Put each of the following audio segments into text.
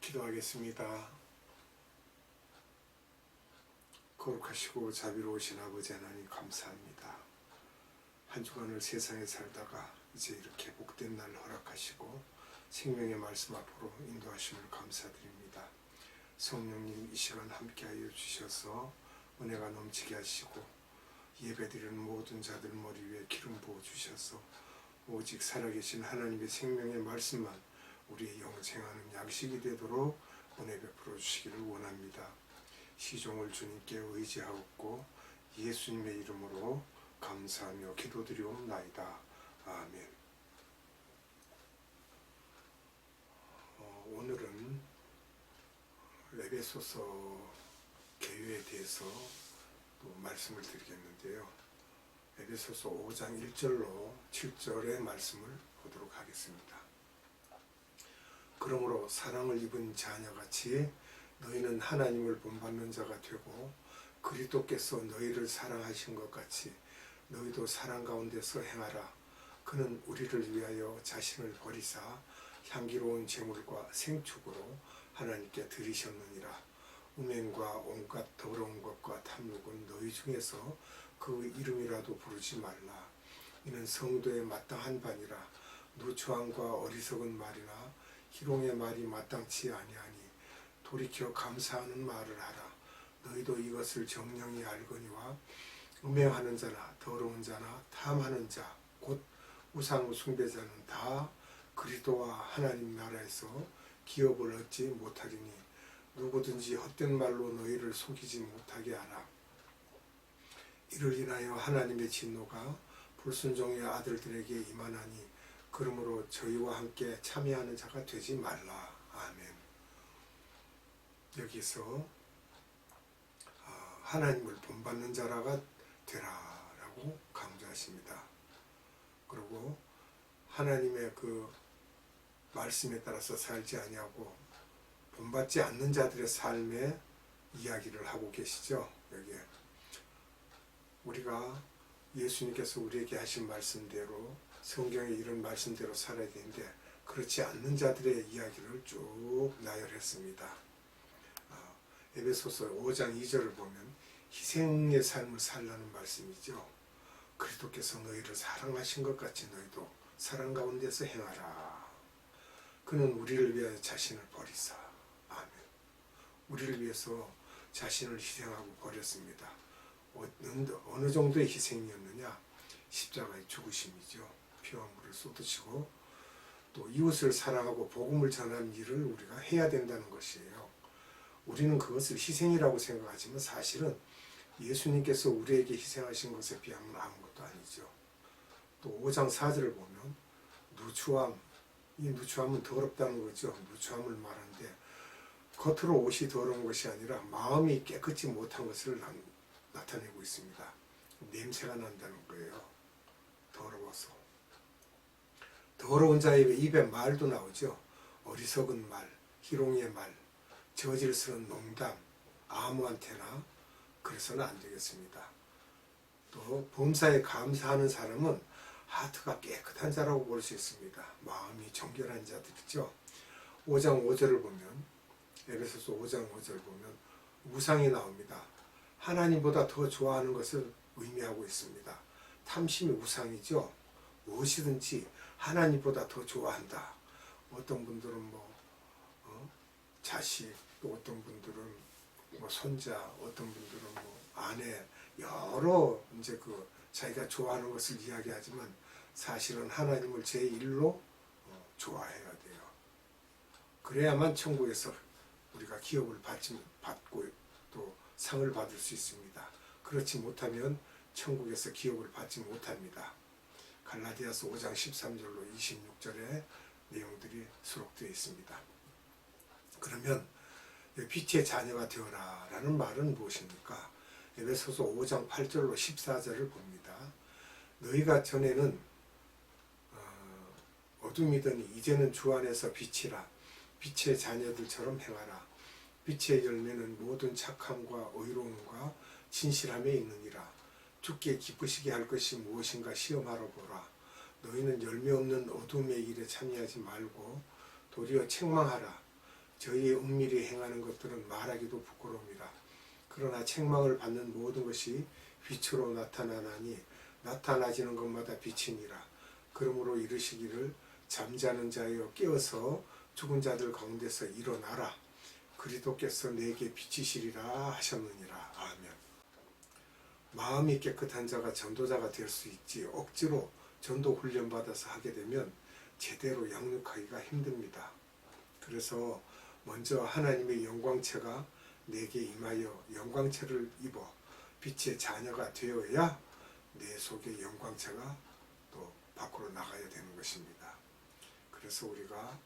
기도하겠습니다. 거룩하시고 자비로우신 아버지 하나님 감사합니다. 한 주간을 세상에 살다가 이제 이렇게 복된 날 허락하시고 생명의 말씀 앞으로 인도하심을 감사드립니다. 성령님 이 시간 함께하여 주셔서 은혜가 넘치게 하시고 예배드리는 모든 자들 머리 위에 기름 부어 주셔서 오직 살아계신 하나님의 생명의 말씀만 우리의 영생하는 양식이 되도록 은혜 베풀어 주시기를 원합니다. 시종을 주님께 의지하옵고 예수님의 이름으로 감사하며 기도드리옵나이다. 아멘. 오늘은 에베소서 개요에 대해서 또 말씀을 드리겠는데요. 에베소서 5장 1절로 7절의 말씀을 보도록 하겠습니다. 그러므로 사랑을 입은 자녀같이 너희는 하나님을 본받는 자가 되고 그리스도께서 너희를 사랑하신 것 같이 너희도 사랑 가운데서 행하라. 그는 우리를 위하여 자신을 버리사 향기로운 제물과 생축으로 하나님께 드리셨느니라. 음행과 온갖 더러운 것과 탐욕은 너희 중에서 그 이름이라도 부르지 말라. 이는 성도에 마땅한 바니라. 누추함과 어리석은 말이나 희롱의 말이 마땅치 아니하니 돌이켜 감사하는 말을 하라. 너희도 이것을 정령이 알거니와 음행하는 자나 더러운 자나 탐하는 자 곧 우상 숭배자는 다 그리스도와 하나님 나라에서 기업을 얻지 못하리니 누구든지 헛된 말로 너희를 속이지 못하게 하라. 이를 인하여 하나님의 진노가 불순종의 아들들에게 임하나니 그러므로 저희와 함께 참여하는 자가 되지 말라. 아멘. 여기서 하나님을 본받는 자라가 되라라고 강조하십니다. 그리고 하나님의 그 말씀에 따라서 살지 아니하고 본받지 않는 자들의 삶의 이야기를 하고 계시죠. 여기에 우리가 예수님께서 우리에게 하신 말씀대로 성경에 이런 말씀대로 살아야 되는데 그렇지 않는 자들의 이야기를 쭉 나열했습니다. 에베소서 5장 2절을 보면 희생의 삶을 살라는 말씀이죠. 그리스도께서 너희를 사랑하신 것 같이 너희도 사랑 가운데서 행하라. 그는 우리를 위하여 자신을 버리사. 아멘. 우리를 위해서 자신을 희생하고 버렸습니다. 어느 정도의 희생이었느냐? 십자가의 죽으심이죠. 피와 물을 쏟으시고 또 이웃을 사랑하고 복음을 전하는 일을 우리가 해야 된다는 것이에요. 우리는 그것을 희생이라고 생각하지만 사실은 예수님께서 우리에게 희생하신 것에 비하면 아무것도 아니죠. 또 5장 4절을 보면 누추함, 이 누추함은 더럽다는 거죠. 누추함을 말하는데 겉으로 옷이 더러운 것이 아니라 마음이 깨끗이 못한 것을 나타내고 있습니다. 냄새가 난다는 거예요. 더러워서. 더러운 자의 입에 말도 나오죠. 어리석은 말, 희롱의 말, 저질스러운 농담, 아무한테나 그래서는 안 되겠습니다. 또 범사에 감사하는 사람은 하트가 깨끗한 자라고 볼 수 있습니다. 마음이 정결한 자들이죠. 5장 5절을 보면 에베소서 5장 5절을 보면 우상이 나옵니다. 하나님보다 더 좋아하는 것을 의미하고 있습니다. 탐심이 우상이죠. 무엇이든지 하나님보다 더 좋아한다. 어떤 분들은 자식, 또 어떤 분들은 손자, 어떤 분들은 아내, 여러 이제 자기가 좋아하는 것을 이야기하지만 사실은 하나님을 제1로 좋아해야 돼요. 그래야만 천국에서 우리가 기업을 받고 또 상을 받을 수 있습니다. 그렇지 못하면 천국에서 기업을 받지 못합니다. 갈라디아서 5장 13절로 26절의 내용들이 수록되어 있습니다. 그러면 빛의 자녀가 되어라 라는 말은 무엇입니까? 에베소서 5장 8절로 14절을 봅니다. 너희가 전에는 어둠이더니 이제는 주 안에서 빛이라. 빛의 자녀들처럼 행하라. 빛의 열매는 모든 착함과 의로움과 진실함에 있느니라. 주께 기쁘시게 할 것이 무엇인가 시험하러 보라. 너희는 열매 없는 어둠의 일에 참여하지 말고 도리어 책망하라. 저희의 은밀히 행하는 것들은 말하기도 부끄러웁니다. 그러나 책망을 받는 모든 것이 빛으로 나타나나니 나타나지는 것마다 빛이니라. 그러므로 이르시기를 잠자는 자여 깨어서 죽은 자들 가운데서 일어나라. 그리스도께서 내게 비치시리라 하셨느니라. 아멘. 마음이 깨끗한 자가 전도자가 될 수 있지 억지로 전도 훈련 받아서 하게 되면 제대로 양육하기가 힘듭니다. 그래서 먼저 하나님의 영광체가 내게 임하여 영광체를 입어 빛의 자녀가 되어야 내 속에 영광체가 또 밖으로 나가야 되는 것입니다. 그래서 우리가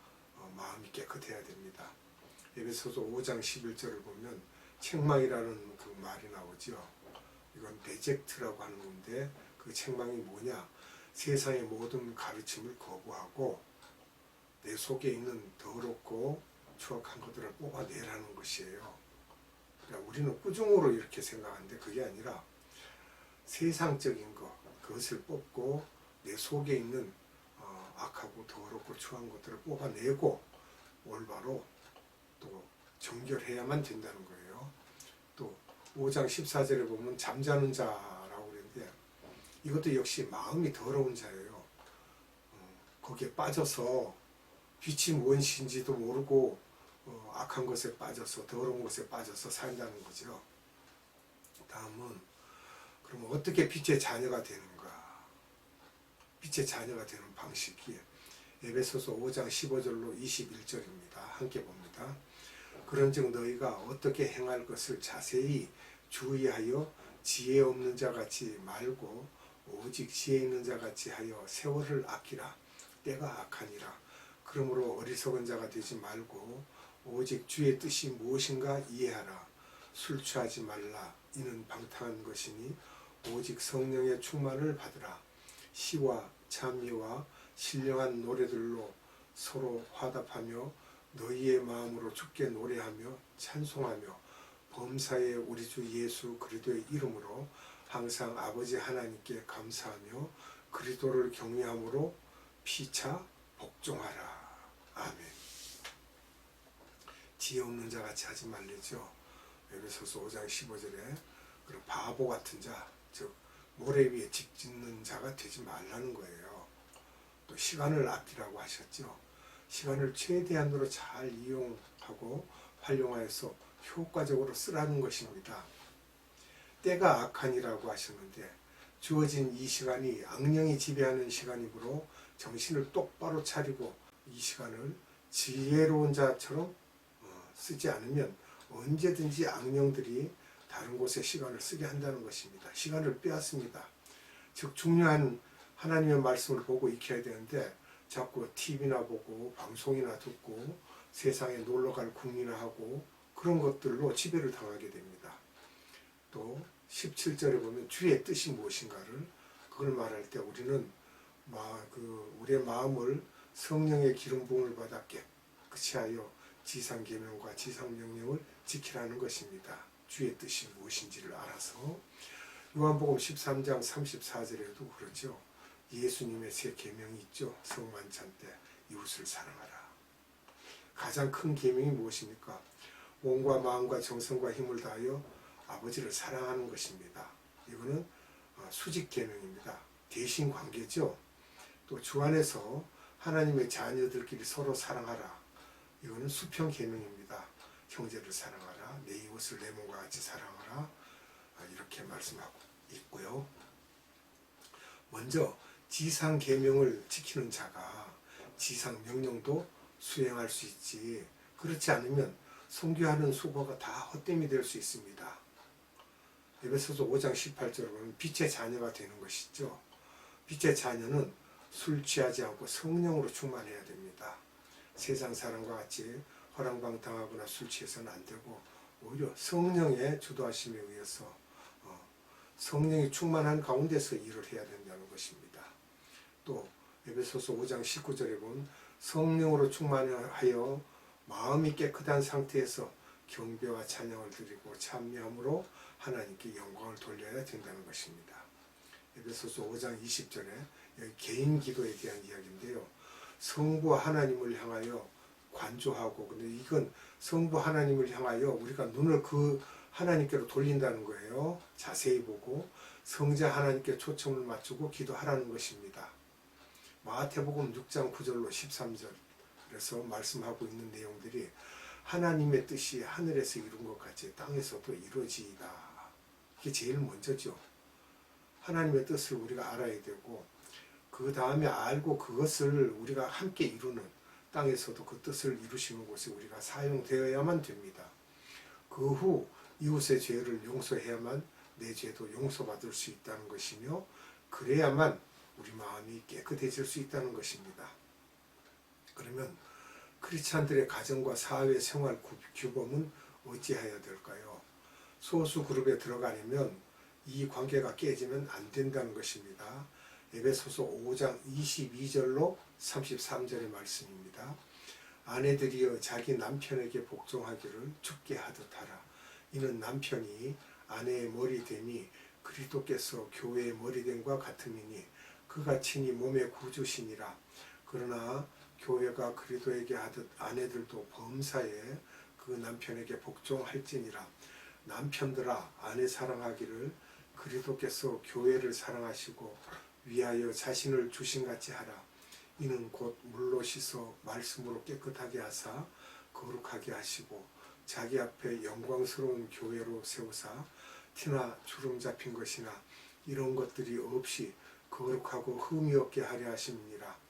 마음이 깨끗해야 됩니다. 에베소서 5장 11절을 보면 책망이라는 그 말이 나오죠. 이건 베젝트라고 하는 건데 그 책망이 뭐냐? 세상의 모든 가르침을 거부하고 내 속에 있는 더럽고 추악한 것들을 뽑아내라는 것이에요. 그러니까 우리는 꾸중으로 이렇게 생각하는데 그게 아니라 세상적인 것, 그것을 뽑고 내 속에 있는 악하고 더럽고 추한 것들을 뽑아내고 올바로 또 정결해야만 된다는 거예요. 또 5장 14절에 보면 잠자는 자라고 그랬는데 이것도 역시 마음이 더러운 자예요. 거기에 빠져서 빛이 무엇인지도 모르고 악한 것에 빠져서 더러운 것에 빠져서 산다는 거죠. 다음은 그럼 어떻게 빛의 자녀가 되는가? 빛의 자녀가 되는 방식이 에베소서 5장 15절로 21절입니다. 함께 봅니다. 그런즉 너희가 어떻게 행할 것을 자세히 주의하여 지혜 없는 자같이 말고 오직 지혜 있는 자같이 하여 세월을 아끼라. 때가 악하니라. 그러므로 어리석은 자가 되지 말고 오직 주의 뜻이 무엇인가 이해하라. 술 취하지 말라. 이는 방탕한 것이니 오직 성령의 충만을 받으라. 시와 찬미와 신령한 노래들로 서로 화답하며 너희의 마음으로 주께 노래하며 찬송하며 범사의 우리 주 예수 그리스도의 이름으로 항상 아버지 하나님께 감사하며 그리스도를 경외함으로 피차 복종하라. 아멘. 지혜 없는 자같이 하지 말래죠. 에베소서 5장 15절에 그런 바보 같은 자, 즉 모래 위에 집 짓는 자가 되지 말라는 거예요. 또 시간을 아끼라고 하셨죠. 시간을 최대한으로 잘 이용하고 활용하여서 효과적으로 쓰라는 것입니다. 때가 악하니라고 하셨는데 주어진 이 시간이 악령이 지배하는 시간이므로 정신을 똑바로 차리고 이 시간을 지혜로운 자처럼 쓰지 않으면 언제든지 악령들이 다른 곳에 시간을 쓰게 한다는 것입니다. 시간을 빼앗습니다. 즉 중요한 하나님의 말씀을 보고 익혀야 되는데 자꾸 TV나 보고 방송이나 듣고 세상에 놀러갈 궁리나 하고 그런 것들로 지배를 당하게 됩니다. 또 17절에 보면 주의 뜻이 무엇인가를 그걸 말할 때 우리는 우리의 마음을 성령의 기름 부음을 받아 깨끗이 하여 지상계명과 지상명령을 지키라는 것입니다. 주의 뜻이 무엇인지를 알아서 요한복음 13장 34절에도 그렇죠. 예수님의 새 계명이 있죠. 성만찬 때 이웃을 사랑하라. 가장 큰 계명이 무엇입니까? 몸과 마음과 정성과 힘을 다하여 아버지를 사랑하는 것입니다. 이거는 수직 계명입니다. 대신 관계죠. 또 주 안에서 하나님의 자녀들끼리 서로 사랑하라. 이거는 수평 계명입니다. 형제를 사랑하라. 내 이웃을 내 몸과 같이 사랑하라. 이렇게 말씀하고 있고요. 먼저 지상 계명을 지키는 자가 지상 명령도 수행할 수 있지. 그렇지 않으면 선교하는 수고가 다 헛됨이 될 수 있습니다. 에베소서 5장 18절을 보면 빛의 자녀가 되는 것이죠. 빛의 자녀는 술 취하지 않고 성령으로 충만해야 됩니다. 세상 사람과 같이 허랑방탕하거나 술 취해서는 안 되고 오히려 성령의 주도하심에 의해서 성령이 충만한 가운데서 일을 해야 된다는 것입니다. 또 에베소서 5장 19절에 보면 성령으로 충만하여 마음이 깨끗한 상태에서 경배와 찬양을 드리고 찬미함으로 하나님께 영광을 돌려야 된다는 것입니다. 에베소서 5장 20절에 여기 개인 기도에 대한 이야기인데요. 성부와 하나님을 향하여 관조하고, 근데 이건 성부 하나님을 향하여 우리가 눈을 그 하나님께로 돌린다는 거예요. 자세히 보고 성자 하나님께 초점을 맞추고 기도하라는 것입니다. 마태복음 6장 9절로 13절 그래서 말씀하고 있는 내용들이 하나님의 뜻이 하늘에서 이룬 것 같이 땅에서도 이루어지이다. 이게 제일 먼저죠. 하나님의 뜻을 우리가 알아야 되고 그 다음에 알고 그것을 우리가 함께 이루는 땅에서도 그 뜻을 이루시는 곳에 우리가 사용되어야만 됩니다. 그 후 이웃의 죄를 용서해야만 내 죄도 용서받을 수 있다는 것이며 그래야만 우리 마음이 깨끗해질 수 있다는 것입니다. 그러면 크리스찬들의 가정과 사회 생활 규범은 어찌해야 될까요? 소수 그룹에 들어가려면 이 관계가 깨지면 안 된다는 것입니다. 에베소서 5장 22절로 33절의 말씀입니다. 아내들이여 자기 남편에게 복종하기를 주께 하듯 하라. 이는 남편이 아내의 머리됨이 그리스도께서 교회의 머리됨과 같음이니 그가 친히 몸의 구주시니라. 그러나 교회가 그리스도에게 하듯 아내들도 범사에 그 남편에게 복종할지니라. 남편들아 아내 사랑하기를 그리스도께서 교회를 사랑하시고 위하여 자신을 주신같이 하라. 이는 곧 물로 씻어 말씀으로 깨끗하게 하사 거룩하게 하시고 자기 앞에 영광스러운 교회로 세우사 티나 주름 잡힌 것이나 이런 것들이 없이 거룩하고 흠이 없게 하려 하심이니라.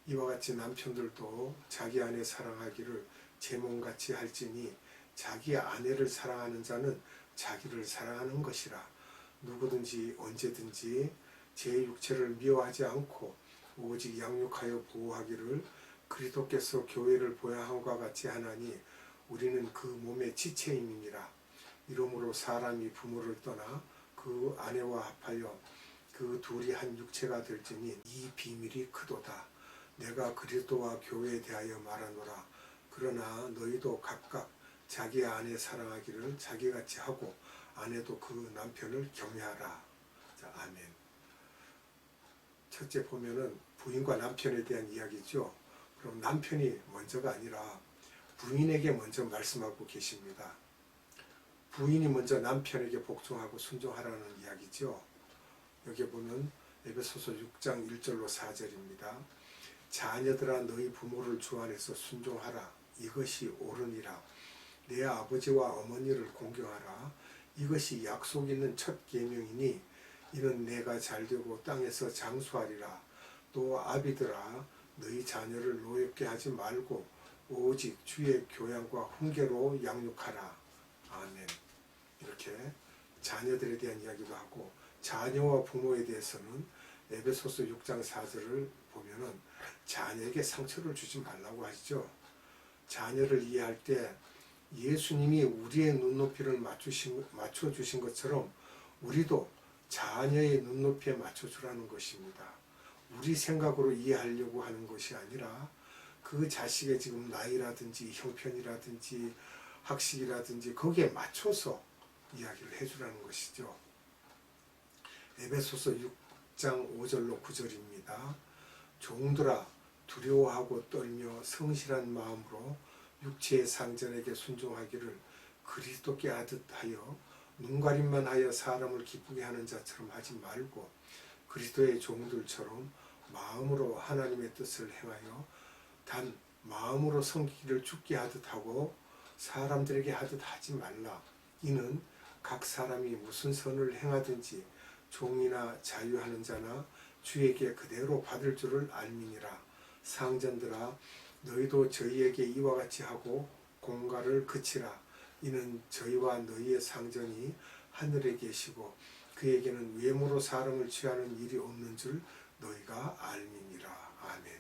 이와 같이 남편들도 자기 아내 사랑하기를 제 몸같이 할지니 자기 아내를 사랑하는 자는 자기를 사랑하는 것이라. 누구든지 언제든지 제 육체를 미워하지 않고 오직 양육하여 보호하기를 그리스도께서 교회를 보호함과 같이 하나니 우리는 그 몸의 지체임이니라. 이러므로 사람이 부모를 떠나 그 아내와 합하여 그 둘이 한 육체가 될지니 이 비밀이 크도다. 내가 그리스도와 교회에 대하여 말하노라. 그러나 너희도 각각 자기 아내 사랑하기를 자기같이 하고 아내도 그 남편을 경외하라. 자, 아멘. 첫째 보면은 부인과 남편에 대한 이야기죠. 그럼 남편이 먼저가 아니라 부인에게 먼저 말씀하고 계십니다. 부인이 먼저 남편에게 복종하고 순종하라는 이야기죠. 여기 보면 에베소서 6장 1절로 4절입니다. 자녀들아 너희 부모를 주 안에서 순종하라. 이것이 옳으니라. 내 아버지와 어머니를 공경하라. 이것이 약속 있는 첫 계명이니 이는 내가 잘되고 땅에서 장수하리라. 또 아비들아 너희 자녀를 노엽게 하지 말고 오직 주의 교양과 훈계로 양육하라. 아멘. 이렇게 자녀들에 대한 이야기도 하고 자녀와 부모에 대해서는 에베소서 6장 4절을 보면은 자녀에게 상처를 주지 말라고 하시죠. 자녀를 이해할 때 예수님이 우리의 눈높이를 맞춰주신 것처럼 우리도 자녀의 눈높이에 맞춰주라는 것입니다. 우리 생각으로 이해하려고 하는 것이 아니라 그 자식의 지금 나이라든지 형편이라든지 학식이라든지 거기에 맞춰서 이야기를 해주라는 것이죠. 에베소서 6장 5절로 9절입니다. 종들아 두려워하고 떨며 성실한 마음으로 육체의 상전에게 순종하기를 그리스도께 하듯 하여 눈가림만 하여 사람을 기쁘게 하는 자처럼 하지 말고 그리스도의 종들처럼 마음으로 하나님의 뜻을 행하여 단 마음으로 섬기기를 주께 하듯 하고 사람들에게 하듯 하지 말라. 이는 각 사람이 무슨 선을 행하든지 종이나 자유하는 자나 주에게 그대로 받을 줄을 알미니라. 상전들아 너희도 저희에게 이와 같이 하고 공갈을 그치라. 이는 저희와 너희의 상전이 하늘에 계시고 그에게는 외모로 사람을 취하는 일이 없는 줄 너희가 알미니라. 아멘.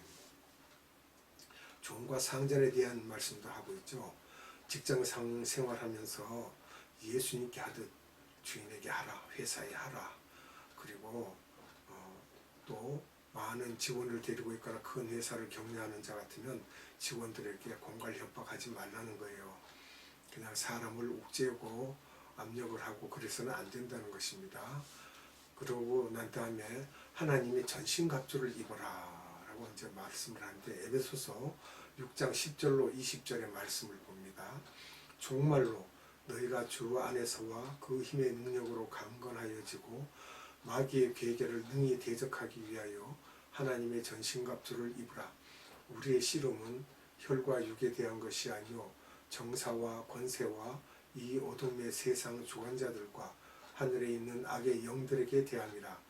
종과 상전에 대한 말씀도 하고 있죠. 직장 생활하면서 예수님께 하듯 주인에게 하라, 회사에 하라. 그리고 또 많은 직원을 데리고 있거나 큰 회사를 경영하는 자 같으면 직원들에게 공갈 협박하지 말라는 거예요. 그냥 사람을 옥죄고 압력을 하고 그래서는 안 된다는 것입니다. 그러고 난 다음에 하나님의 전신갑주를 입어라 라고 이제 말씀을 하는데 에베소서 6장 10절로 20절의 말씀을 봅니다. 정말로 너희가 주 안에서와 그 힘의 능력으로 강건하여지고 마귀의 괴계를 능히 대적하기 위하여 하나님의 전신갑주를 입으라. 우리의 씨름은 혈과 육에 대한 것이 아니요 정사와 권세와 이 어둠의 세상 주관자들과 하늘에 있는 악의 영들에게 대함이라.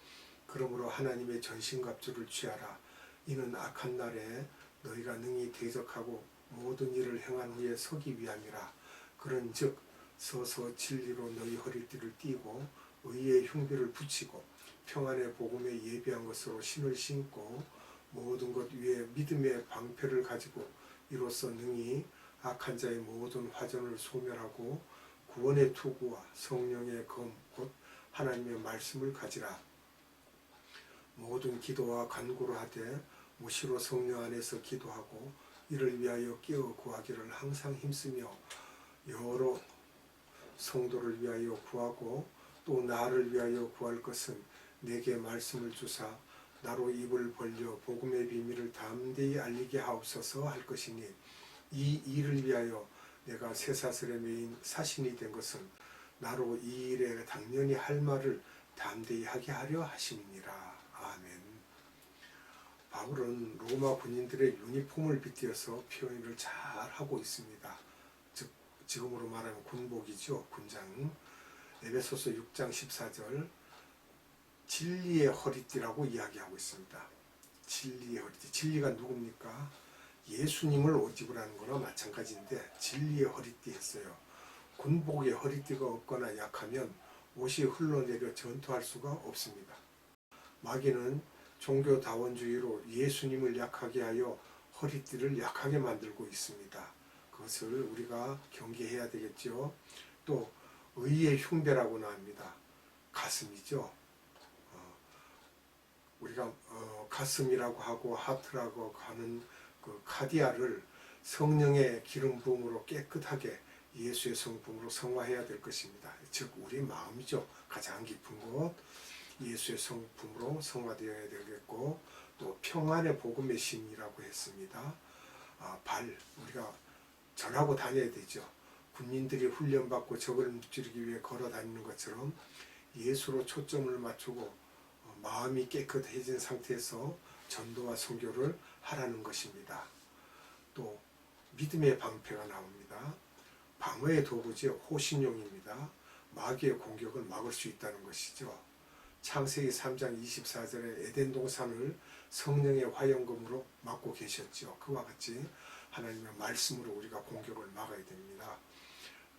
그러므로 하나님의 전신갑주를 취하라. 이는 악한 날에 너희가 능히 대적하고 모든 일을 행한 후에 서기 위함이라. 그런즉 서서 진리로 너희 허리띠를 띠고 의의 흉배를 붙이고 평안의 복음에 예비한 것으로 신을 신고 모든 것 위에 믿음의 방패를 가지고 이로써 능히 악한 자의 모든 화전을 소멸하고 구원의 투구와 성령의 검 곧 하나님의 말씀을 가지라. 모든 기도와 간구를 하되 무시로 성령 안에서 기도하고 이를 위하여 깨어 구하기를 항상 힘쓰며 여러 성도를 위하여 구하고 또 나를 위하여 구할 것은 내게 말씀을 주사 나로 입을 벌려 복음의 비밀을 담대히 알리게 하옵소서 할 것이니 이 일을 위하여 내가 쇠사슬에 매인 사신이 된 것은 나로 이 일에 당연히 할 말을 담대히 하게 하려 하심이니라. 아멘. 바울은 로마 군인들의 유니폼을 빗대어서 표현을 잘 하고 있습니다. 즉 지금으로 말하면 군복이죠. 군장. 에베소서 6장 14절 진리의 허리띠라고 이야기하고 있습니다. 진리의 허리띠. 진리가 누굽니까? 예수님을 옷 입으라는 거나 마찬가지인데 진리의 허리띠 했어요. 군복의 허리띠가 없거나 약하면 옷이 흘러내려 전투할 수가 없습니다. 마귀는 종교다원주의로 예수님을 약하게 하여 허리띠를 약하게 만들고 있습니다. 그것을 우리가 경계해야 되겠죠. 또 의의 흉배라고나 합니다. 가슴이죠. 우리가 가슴이라고 하고 하트라고 하는 그 카디아를 성령의 기름 부음으로 깨끗하게 예수의 성품으로 성화해야 될 것입니다. 즉 우리 마음이죠. 가장 깊은 곳 예수의 성품으로 성화되어야 되겠고 또 평안의 복음의 신이라고 했습니다. 발 우리가 전하고 다녀야 되죠. 군인들이 훈련받고 적을 무찌르기 위해 걸어 다니는 것처럼 예수로 초점을 맞추고 마음이 깨끗해진 상태에서 전도와 선교를 하라는 것입니다. 또 믿음의 방패가 나옵니다. 방어의 도구지 호신용입니다. 마귀의 공격을 막을 수 있다는 것이죠. 창세기 3장 24절에 에덴 동산을 성령의 화염검으로 막고 계셨죠. 그와 같이 하나님의 말씀으로 우리가 공격을 막아야 됩니다.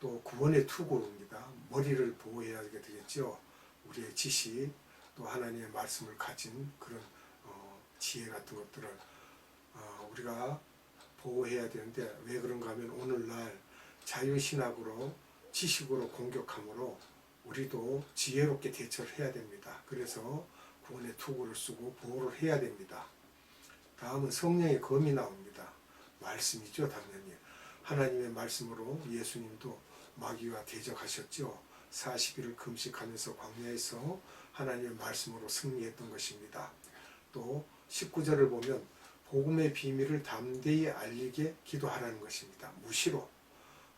또 구원의 투구입니다. 머리를 보호해야 되겠죠. 우리의 지식 또 하나님의 말씀을 가진 그런 지혜 같은 것들을 우리가 보호해야 되는데 왜 그런가 하면 오늘날 자유신학으로 지식으로 공격함으로 우리도 지혜롭게 대처를 해야 됩니다. 그래서 구원의 투구를 쓰고 보호를 해야 됩니다. 다음은 성령의 검이 나옵니다. 말씀이죠. 당연히 하나님의 말씀으로 예수님도 마귀와 대적하셨죠. 40일을 금식하면서 광야에서 하나님의 말씀으로 승리했던 것입니다. 또 19절을 보면 복음의 비밀을 담대히 알리게 기도하라는 것입니다. 무시로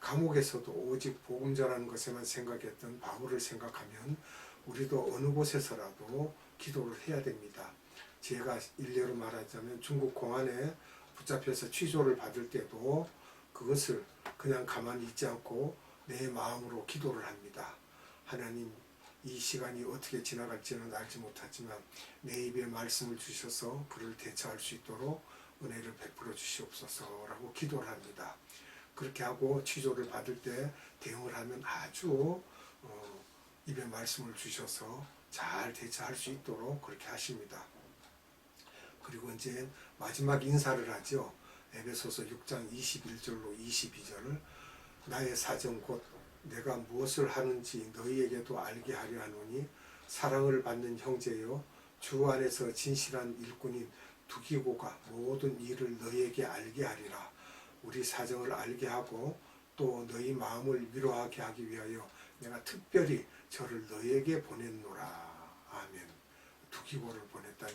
감옥에서도 오직 복음 전하는 것에만 생각했던 바울을 생각하면 우리도 어느 곳에서라도 기도를 해야 됩니다. 제가 일례로 말하자면 중국 공안에 붙잡혀서 취조를 받을 때도 그것을 그냥 가만히 있지 않고 내 마음으로 기도를 합니다. 하나님 이 시간이 어떻게 지나갈지는 알지 못하지만 내 입에 말씀을 주셔서 그를 대처할 수 있도록 은혜를 베풀어 주시옵소서라고 기도를 합니다. 그렇게 하고 취조를 받을 때 대응을 하면 아주 입에 말씀을 주셔서 잘 대처할 수 있도록 그렇게 하십니다. 그리고 이제 마지막 인사를 하죠. 에베소서 6장 21절로 22절을 나의 사정 곧 내가 무엇을 하는지 너희에게도 알게 하려 하노니 사랑을 받는 형제여 주 안에서 진실한 일꾼인 두기고가 모든 일을 너희에게 알게 하리라. 우리 사정을 알게 하고 또 너희 마음을 위로하게 하기 위하여 내가 특별히 저를 너희에게 보냈노라. 아멘. 두기고를 보냈다는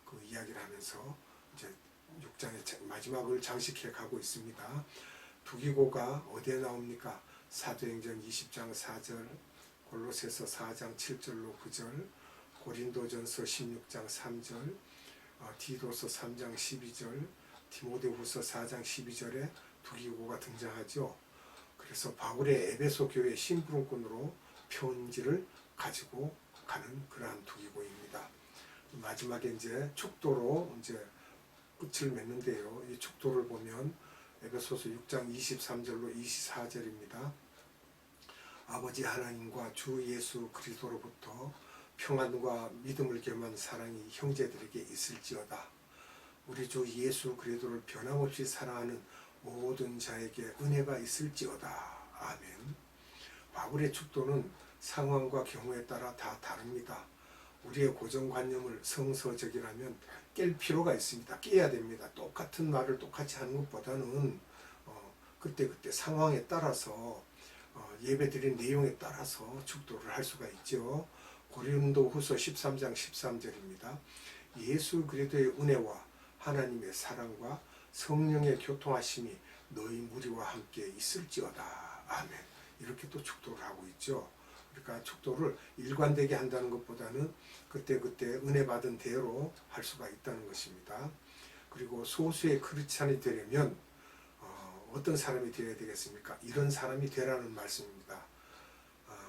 그 이야기를 하면서 이제 6장의 마지막을 장식해 가고 있습니다. 두기고가 어디에 나옵니까? 사도행전 20장 4절, 골로새서 4장 7절로 9절, 고린도전서 16장 3절, 디도서 3장 12절, 디모데후서 4장 12절에 두기고가 등장하죠. 그래서 바울의 에베소 교회 심부름꾼으로 편지를 가지고 가는 그러한 두기고입니다. 마지막에 이제 축도로 이제 끝을 맺는데요. 이 축도를 보면 에베소서 6장 23절로 24절입니다. 아버지 하나님과 주 예수 그리스도로부터 평안과 믿음을 겸한 사랑이 형제들에게 있을지어다. 우리 주 예수 그리스도를 변함없이 사랑하는 모든 자에게 은혜가 있을지어다. 아멘. 바울의 축도는 상황과 경우에 따라 다 다릅니다. 우리의 고정관념을 성서적이라면 깰 필요가 있습니다. 깨야 됩니다. 똑같은 말을 똑같이 하는 것보다는 그때그때 상황에 따라서 예배드린 내용에 따라서 축도를 할 수가 있죠. 고린도후서 13장 13절입니다. 예수 그리스도의 은혜와 하나님의 사랑과 성령의 교통하심이 너희 무리와 함께 있을지어다. 아멘. 이렇게 또 축도를 하고 있죠. 그러니까 축도를 일관되게 한다는 것보다는 그때그때 은혜 받은 대로 할 수가 있다는 것입니다. 그리고 소수의 크리스찬이 되려면 어떤 사람이 되어야 되겠습니까? 이런 사람이 되라는 말씀입니다.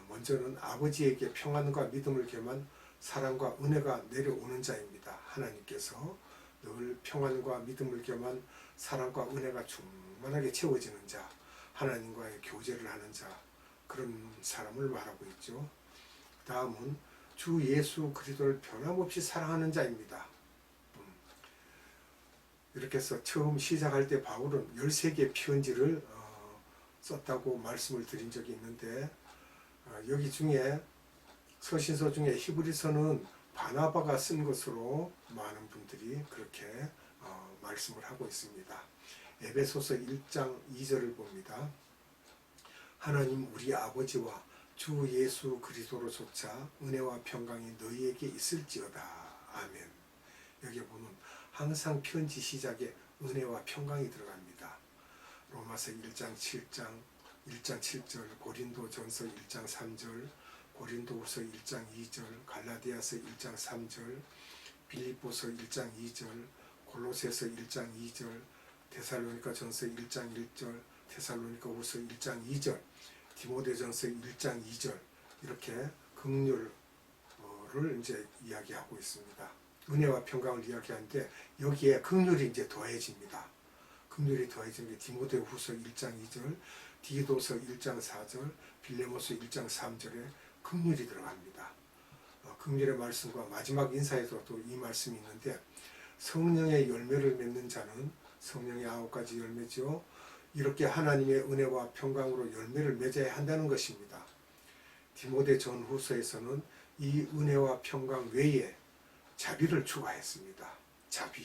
먼저는 아버지에게 평안과 믿음을 겸한 사랑과 은혜가 내려오는 자입니다. 하나님께서 늘 평안과 믿음을 겸한 사랑과 은혜가 충만하게 채워지는 자, 하나님과의 교제를 하는 자, 그런 사람을 말하고 있죠. 다음은 주 예수 그리스도를 변함없이 사랑하는 자입니다. 이렇게 해서 처음 시작할 때 바울은 13개의 편지를 썼다고 말씀을 드린 적이 있는데 여기 중에 서신서 중에 히브리서는 바나바가 쓴 것으로 많은 분들이 그렇게 말씀을 하고 있습니다. 에베소서 1장 2절을 봅니다. 하나님 우리 아버지와 주 예수 그리스도로조차 은혜와 평강이 너희에게 있을지어다. 아멘. 여기 보면 항상 편지 시작에 은혜와 평강이 들어갑니다. 로마서 1장 7절, 고린도전서 1장 3절, 고린도후서 1장 2절, 갈라디아서 1장 3절, 빌립보서 1장 2절, 골로새서 1장 2절, 데살로니가전서 1장 1절, 데살로니가후서 1장 2절, 디모데전서 1장 2절 이렇게 긍휼을 이제 이야기하고 있습니다. 은혜와 평강을 이야기하는데 여기에 긍휼이 이제 더해집니다. 긍휼이 더해지는 게 디모데후서 1장 2절, 디도서 1장 4절, 빌레모서 1장 3절에 긍휼이 들어갑니다. 긍휼의 말씀과 마지막 인사에서도 이 말씀이 있는데 성령의 열매를 맺는 자는 성령의 9가지 열매죠. 이렇게 하나님의 은혜와 평강으로 열매를 맺어야 한다는 것입니다. 디모데 전후서에서는 이 은혜와 평강 외에 자비를 추가했습니다. 자비.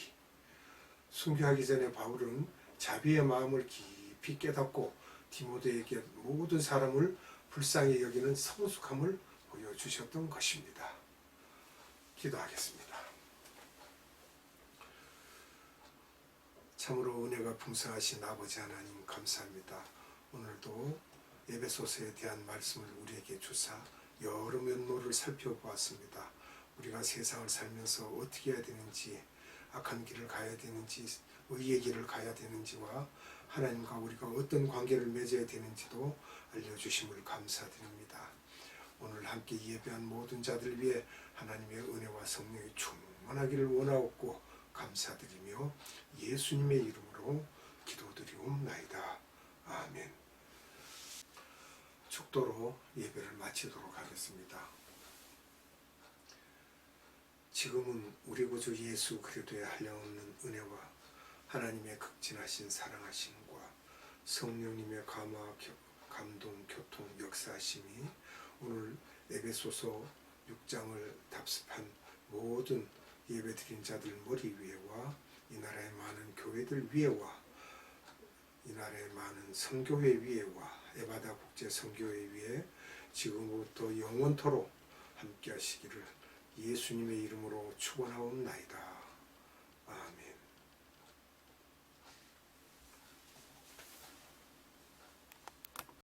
순교하기 전에 바울은 자비의 마음을 깊이 깨닫고 디모데에게 모든 사람을 불쌍히 여기는 성숙함을 보여주셨던 것입니다. 기도하겠습니다. 참으로 은혜가 풍성하신 아버지 하나님 감사합니다. 오늘도 에베소서에 대한 말씀을 우리에게 주사 여러 면모를 살펴보았습니다. 우리가 세상을 살면서 어떻게 해야 되는지, 악한 길을 가야 되는지, 의의 길을 가야 되는지와 하나님과 우리가 어떤 관계를 맺어야 되는지도 알려주심을 감사드립니다. 오늘 함께 예배한 모든 자들 위해 하나님의 은혜와 성령이 충만하기를 원하옵고 감사드리며 예수님의 이름으로 기도드리옵나이다. 아멘. 축도로 예배를 마치도록 하겠습니다. 지금은 우리 구주 예수 그리스도의 한량없는 은혜와 하나님의 극진하신 사랑하심과 성령님의 감화, 감동, 교통, 역사하심이 오늘 에베소서 6장을 답습한 모든 예배드린 자들 머리 위에와 이 나라의 많은 교회들 위에와 이 나라의 많은 선교회 위에와 에바다 국제 선교회 위에 지금부터 영원토록 함께 하시기를 예수님의 이름으로 축원하옵나이다.